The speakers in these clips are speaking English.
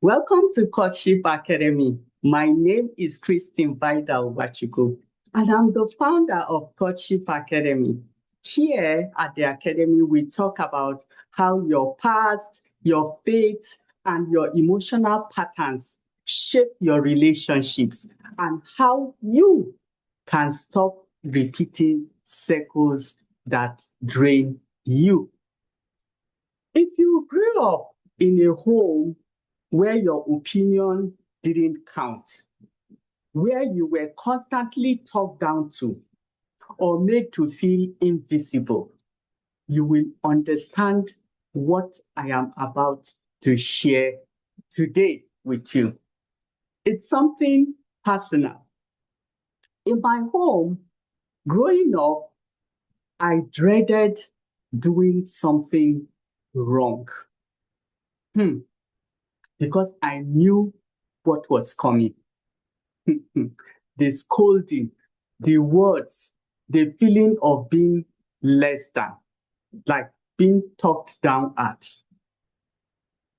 Welcome to Courtship Academy. My name is Christine Vidal Wachuku, and I'm the founder of Courtship Academy. Here at the Academy, we talk about how your past, your faith, and your emotional patterns shape your relationships and how you can stop repeating cycles that drain you. If you grew up in a home where your opinion didn't count, where you were constantly talked down to or made to feel invisible, you will understand what I am about to share today with you. It's something personal. In my home, growing up, I dreaded doing something wrong. Hmm, because I knew what was coming. The scolding, the words, the feeling of being less than, like being talked down at.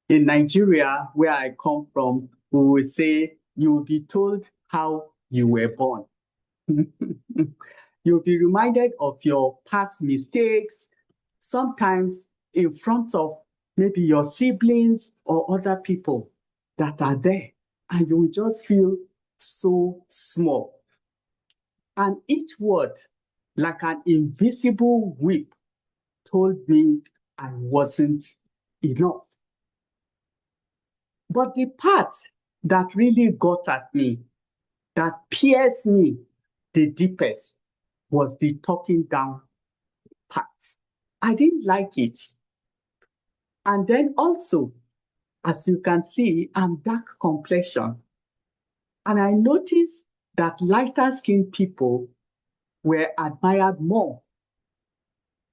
In Nigeria, where I come from, we will say you will be told how you were born. You'll be reminded of your past mistakes, sometimes in front of maybe your siblings or other people that are there, and you will just feel so small. And each word, like an invisible whip, told me I wasn't enough. But the part that really got at me, that pierced me the deepest, was the talking down part. I didn't like it. And then also, as you can see, I'm dark complexion. And I noticed that lighter skinned people were admired more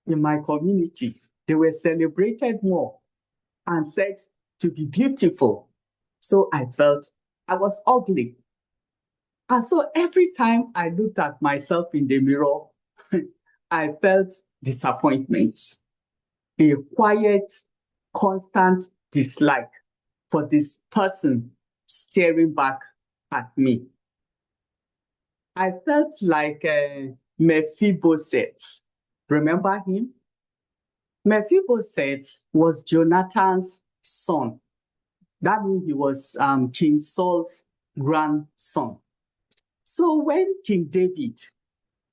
in my community. They were celebrated more and said to be beautiful. So I felt I was ugly. And so every time I looked at myself in the mirror, I felt disappointment, a quiet, constant dislike for this person staring back at me. I felt like Mephibosheth. Remember him? Mephibosheth was Jonathan's son. That means he was King Saul's grandson. So when King David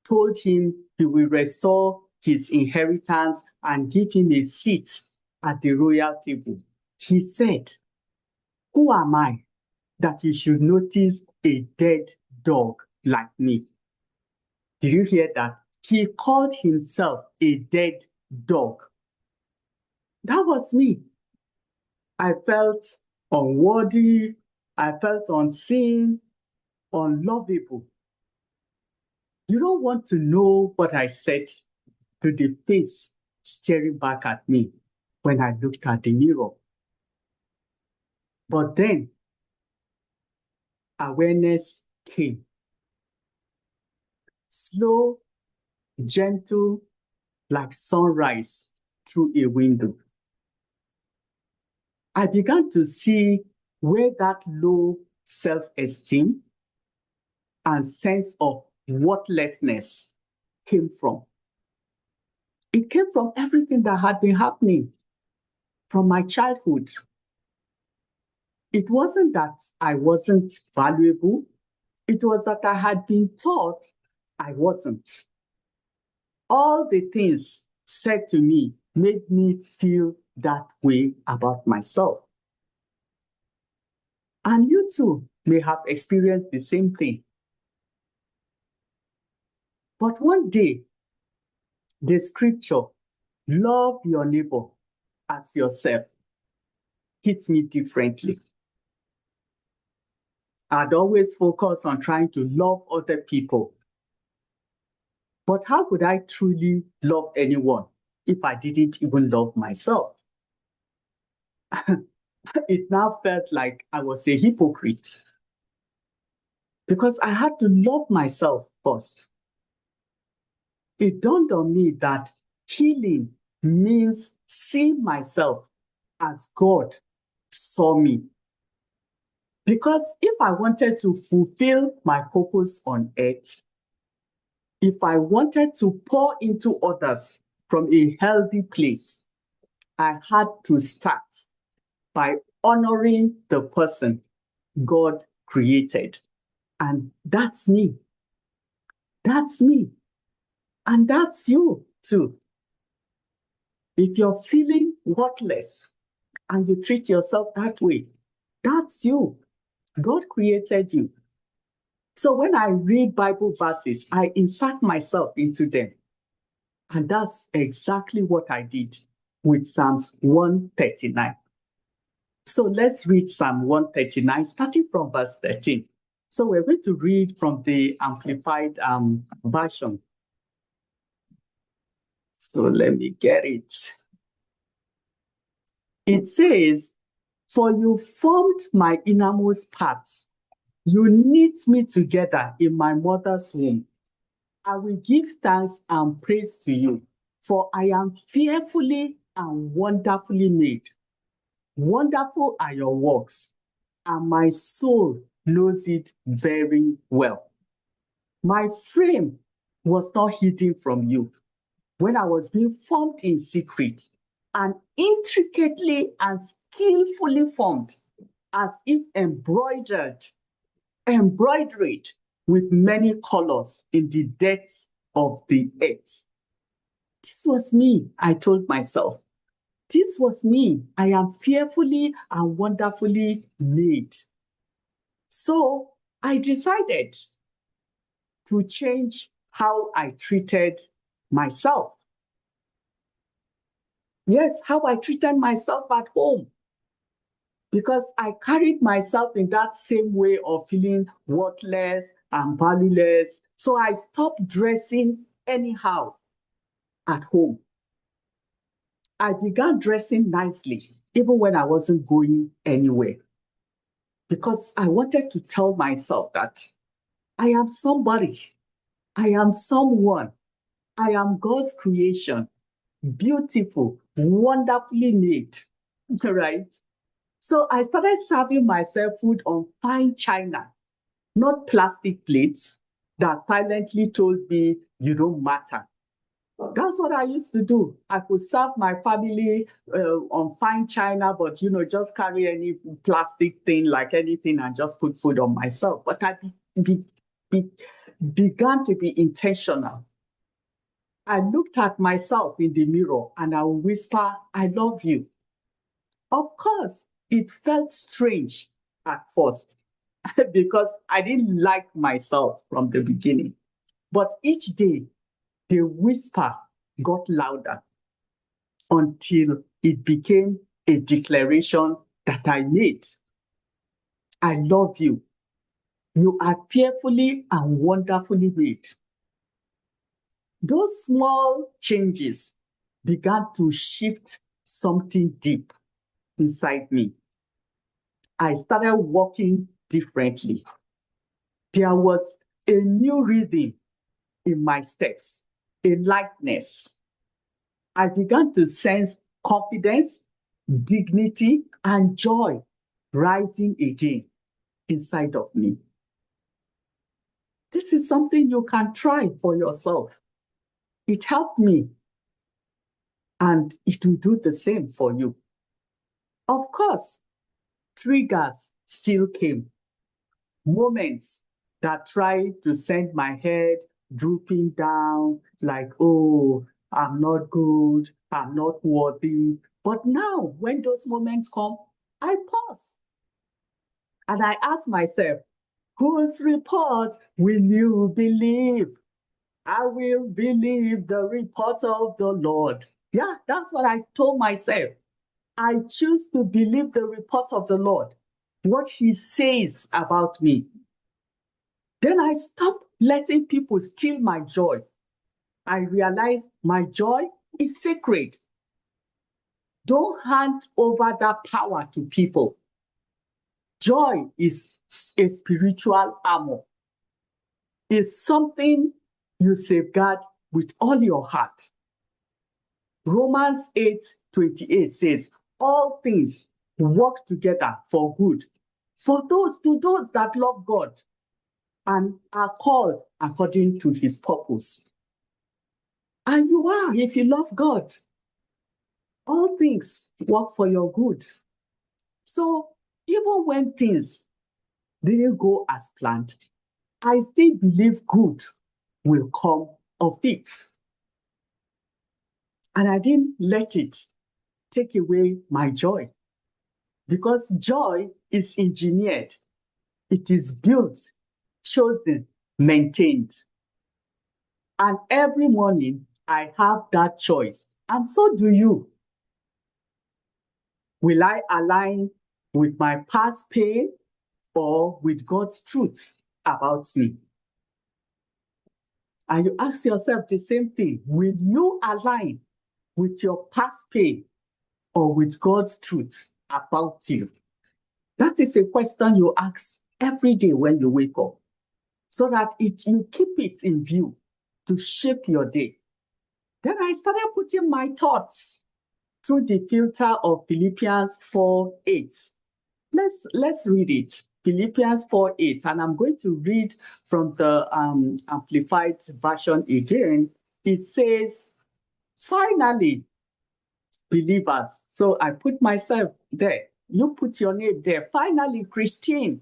told him he will restore his inheritance and give him a seat at the royal table, he said, "Who am I that you should notice a dead dog like me?" Did you hear that? He called himself a dead dog. That was me. I felt unworthy. I felt unseen, unlovable. You don't want to know what I said to the face staring back at me when I looked at the mirror. But then awareness came. Slow, gentle, like sunrise through a window. I began to see where that low self-esteem and sense of worthlessness came from. It came from everything that had been happening from my childhood. It wasn't that I wasn't valuable. It was that I had been taught I wasn't. All the things said to me made me feel that way about myself. And you too may have experienced the same thing. But one day, the scripture, love your neighbor as yourself, hits me differently. I'd always focus on trying to love other people. But how could I truly love anyone if I didn't even love myself? It now felt like I was a hypocrite because I had to love myself first. It dawned on me that healing means seeing myself as God saw me, Because if I wanted to fulfill my purpose on earth, if I wanted to pour into others from a healthy place, I had to start by honoring the person God created. And that's me. That's me. And that's you too. If you're feeling worthless and you treat yourself that way, that's you. God created you. So when I read Bible verses, I insert myself into them. And that's exactly what I did with Psalms 139. So let's read Psalm 139, starting from verse 13. So we're going to read from the Amplified version. So let me get it. It says, "For you formed my innermost parts. You knit me together in my mother's womb. I will give thanks and praise to you, for I am fearfully and wonderfully made. Wonderful are your works, and my soul knows it very well. My frame was not hidden from you when I was being formed in secret and intricately and skillfully formed, as if embroidered with many colors in the depths of the earth." This was me, I told myself. This was me. I am fearfully and wonderfully made. So I decided to change how I treated myself. Yes, how I treated myself at home. Because I carried myself in that same way of feeling worthless and valueless. So I stopped dressing anyhow at home. I began dressing nicely, even when I wasn't going anywhere. Because I wanted to tell myself that I am somebody. I am someone. I am God's creation, beautiful, wonderfully made, right? So I started serving myself food on fine china, not plastic plates that silently told me you don't matter. That's what I used to do. I could serve my family on fine china, but just carry any plastic thing like anything and just put food on myself. But I be, began to be intentional. I looked at myself in the mirror and I would whisper, "I love you." Of course, it felt strange at first because I didn't like myself from the beginning. But each day, the whisper got louder until it became a declaration that I made. I love you. You are fearfully and wonderfully made. Those small changes began to shift something deep inside me. I started walking differently. There was a new rhythm in my steps, a lightness. I began to sense confidence, dignity, and joy rising again inside of me. This is something you can try for yourself. It helped me, and it will do the same for you. Of course, triggers still came, moments that tried to send my head drooping down like, "Oh, I'm not good, I'm not worthy." But now, when those moments come, I pause and I ask myself, whose report will you believe? I will believe the report of the Lord. Yeah, that's what I told myself. I choose to believe the report of the Lord, what he says about me. Then I stopped letting people steal my joy. I realized my joy is sacred. Don't hand over that power to people. Joy is a spiritual armor. It's something you safeguard with all your heart. Romans 8:28 says, "All things work together for good to those that love God and are called according to his purpose. And you are, if you love God, all things work for your good. So even when things didn't go as planned, I still believe good will come of it. And I didn't let it take away my joy, because joy is engineered, it is built, chosen, maintained. And every morning I have that choice, and so do you. Will I align with my past pain or with God's truth about me? And you ask yourself the same thing. Will you align with your past pain or with God's truth about you? That is a question you ask every day when you wake up, so that you keep it in view to shape your day. Then I started putting my thoughts through the filter of Philippians 4:8. Let's read it. Philippians 4:8, and I'm going to read from the Amplified Version again. It says, finally, believers. So I put myself there. You put your name there. Finally, Christine,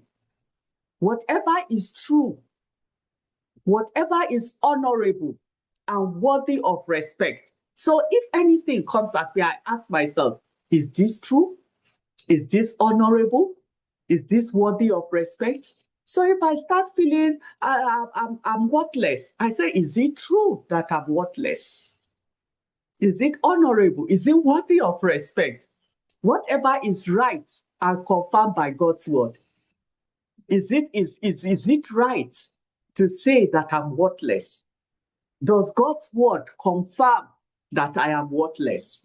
whatever is true, whatever is honorable and worthy of respect. So if anything comes up here, I ask myself, is this true? Is this honorable? Is this worthy of respect? So if I start feeling I'm worthless, I say, is it true that I'm worthless? Is it honorable? Is it worthy of respect? Whatever is right and confirmed by God's word. Is it right to say that I'm worthless? Does God's word confirm that I am worthless?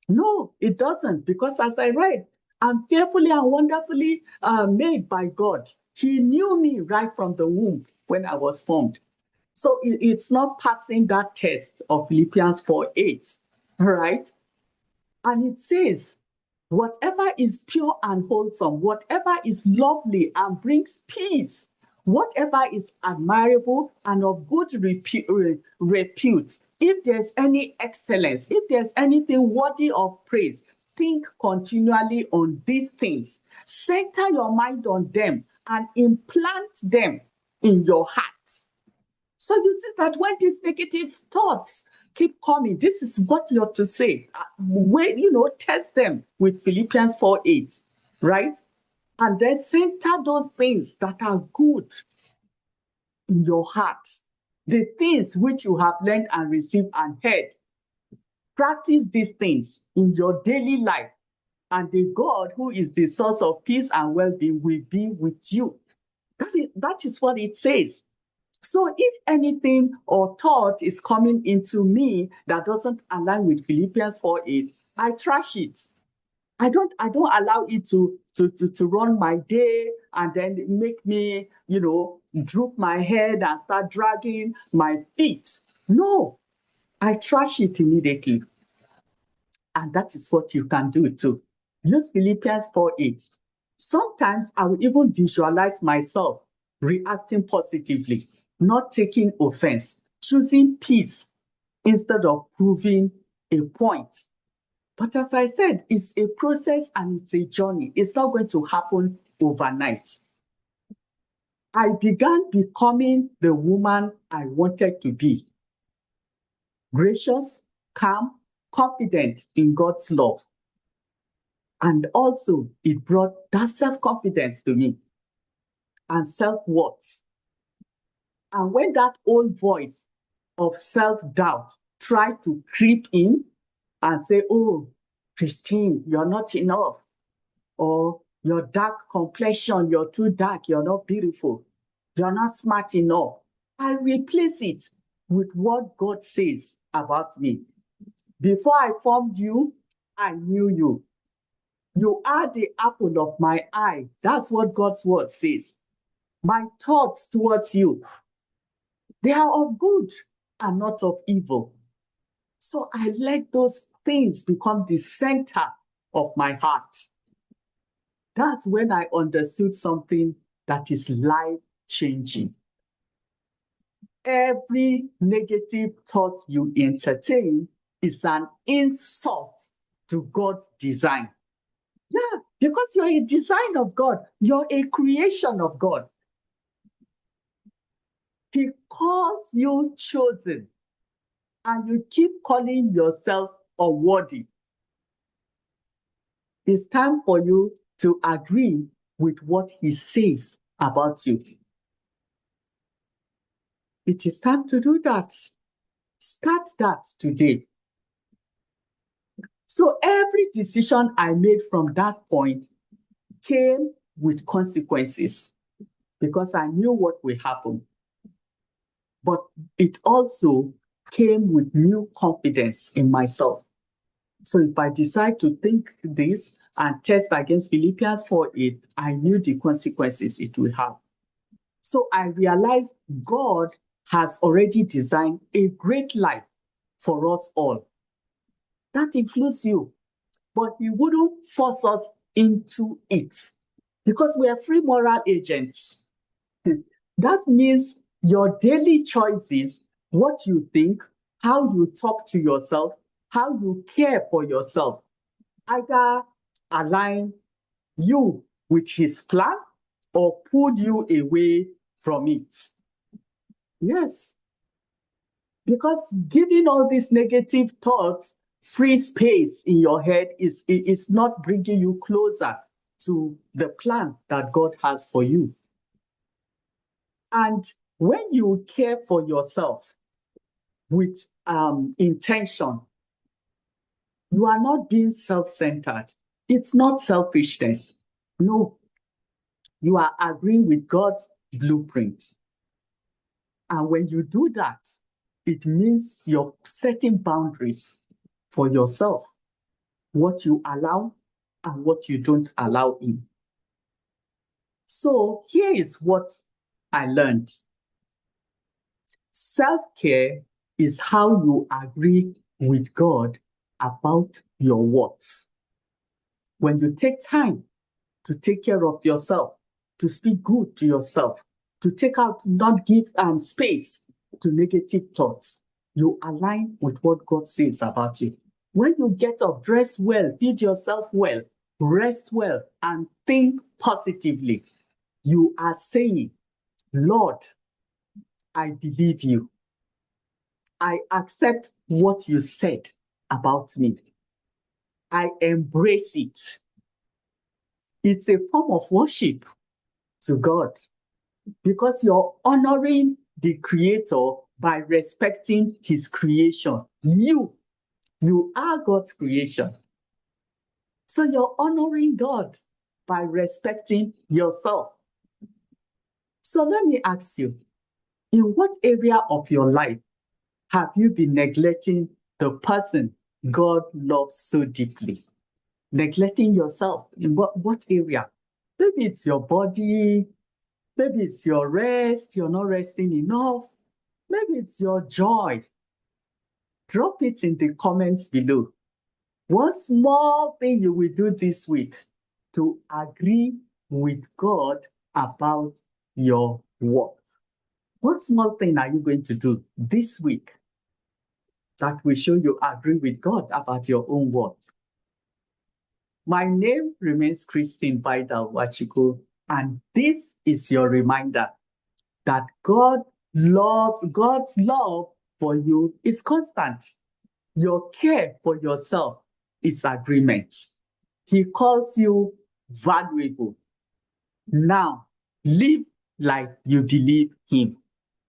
No, it doesn't, because as I read, I'm fearfully and wonderfully made by God. He knew me right from the womb when I was formed. So it's not passing that test of Philippians 4:8, right? And it says, whatever is pure and wholesome, whatever is lovely and brings peace, whatever is admirable and of good repute, if there's any excellence, if there's anything worthy of praise, think continually on these things. Center your mind on them and implant them in your heart. So you see that when these negative thoughts keep coming, this is what you're to say. Test them with Philippians 4:8, right? And then center those things that are good in your heart, the things which you have learned and received and heard. Practice these things in your daily life, and the God who is the source of peace and well-being will be with you. That is what it says. So if anything or thought is coming into me that doesn't align with Philippians 4:8, I trash it. I don't allow it to run my day and then make me, droop my head and start dragging my feet. No, I trash it immediately. And that is what you can do too. Use Philippians 4:8. Sometimes I will even visualize myself reacting positively, not taking offense, choosing peace instead of proving a point. But as I said, it's a process and it's a journey. It's not going to happen overnight. I began becoming the woman I wanted to be. Gracious, calm, confident in God's love. And also, it brought that self-confidence to me and self-worth. And when that old voice of self-doubt tried to creep in and say, oh, Christine, you're not enough, or your dark complexion, you're too dark, you're not beautiful, you're not smart enough, I replace it with what God says about me. Before I formed you, I knew you. You are the apple of my eye. That's what God's word says. My thoughts towards you, they are of good and not of evil. So I let those things become the center of my heart. That's when I understood something that is life-changing. Every negative thought you entertain is an insult to God's design. Yeah, because you're a design of God. You're a creation of God. He calls you chosen, and you keep calling yourself unworthy. It's time for you to agree with what he says about you. It is time to do that. Start that today. So every decision I made from that point came with consequences because I knew what will happen. But it also came with new confidence in myself. So if I decide to think this and test against Philippians 4:8, I knew the consequences it will have. So I realized God has already designed a great life for us all. That includes you. But he wouldn't force us into it because we are free moral agents. That means your daily choices, what you think, how you talk to yourself, how you care for yourself, either align you with his plan or pull you away from it. Yes, because giving all these negative thoughts free space in your head is not bringing you closer to the plan that God has for you. And when you care for yourself with intention, you are not being self-centered. It's not selfishness. No, you are agreeing with God's blueprint. And when you do that, it means you're setting boundaries for yourself, what you allow and what you don't allow in. So here is what I learned. Self-care is how you agree with God about your worth. When you take time to take care of yourself, to speak good to yourself, to take out, not give space to negative thoughts, you align with what God says about you. When you get up, dress well, feed yourself well, rest well, and think positively, you are saying, Lord, I believe you. I accept what you said about me. I embrace it. It's a form of worship to God because you're honoring the Creator by respecting his creation. You are God's creation. So you're honoring God by respecting yourself. So let me ask you, in what area of your life have you been neglecting the person God loves so deeply? Neglecting yourself in what area? Maybe it's your body, maybe it's your rest, you're not resting enough, maybe it's your joy. Drop it in the comments below. One small thing you will do this week to agree with God about your work. What small thing are you going to do this week that will show you agree with God about your own work? My name remains Christine Vidal Wachiko, and this is your reminder that God's love for you is constant. Your care for yourself is agreement. He calls you valuable. Now, live like you believe him.